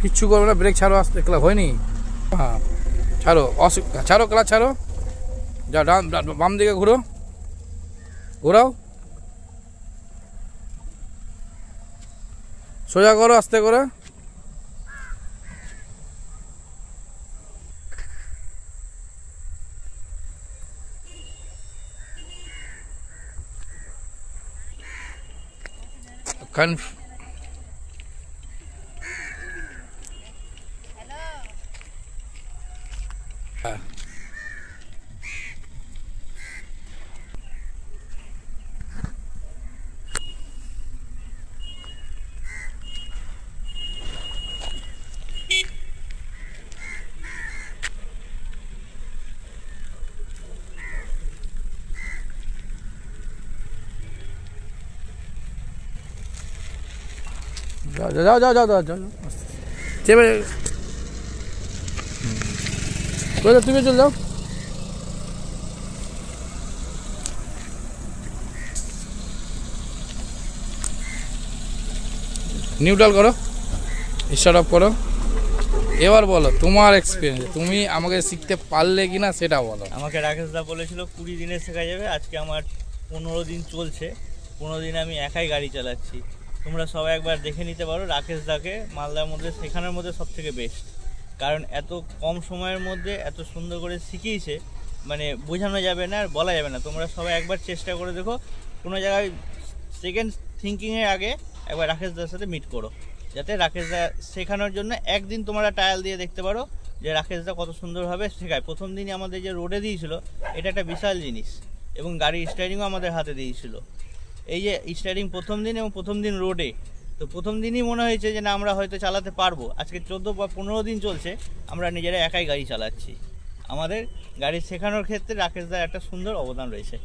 কিচ্ছু করবে না, ব্রেক ছাড়ো আসতে, ক্লাস হয়নি। হ্যাঁ ছাড়ো, ছাড়ো ক্লাস ছাড়ো, যা ডান বাম দিকে ঘুরো, ঘোরাও, সোজা করো আস্তে করে। যাও যাও যাও যাও যাও যাও চেপে তুমি চলে যাও। নিউট্রাল করো, স্টার্ট অফ করো। এবার বলো তোমার এক্সপিরিয়েন্স, তুমি আমাকে শিখতে পারলে কিনা সেটা বলো। আমাকে রাকেশ দা বলেছিল 20 দিনে শেখা যাবে, আজকে আমার 15 দিন চলছে। 15 দিন আমি একাই গাড়ি চালাচ্ছি। তোমরা সবাই একবার দেখে নিতে পারো রাকেশ দাকে মালদার মধ্যে শেখানোর মধ্যে সব থেকে বেস্ট, কারণ এত কম সময়ের মধ্যে এত সুন্দর করে শিখিয়েছে, মানে বোঝানো যাবে না আর বলা যাবে না। তোমরা সবাই একবার চেষ্টা করে দেখো, কোনো জায়গায় সেকেন্ড থিঙ্কিংয়ের আগে একবার রাকেশ দার সাথে মিট করো, যাতে রাকেশ দা শেখানোর জন্য একদিন তোমরা ট্রায়াল দিয়ে দেখতে পারো যে রাকেশ দা কত সুন্দরভাবে শেখায়। প্রথম দিনই আমাদের যে রোডে দিয়েছিল, এটা একটা বিশাল জিনিস, এবং গাড়ির স্টারিংও আমাদের হাতে দিয়েছিল। এই যে স্টারিং প্রথম দিন এবং প্রথম দিন রোডে, তো প্রথম দিনই মনে হয়েছে যে না আমরা হয়তো চালাতে পারবো। আজকে 14 বা 15 দিন চলছে, আমরা নিজেরা একাই গাড়ি চালাচ্ছি। আমাদের গাড়ি শেখানোর ক্ষেত্রে রাকেশ দার একটা সুন্দর অবদান রয়েছে।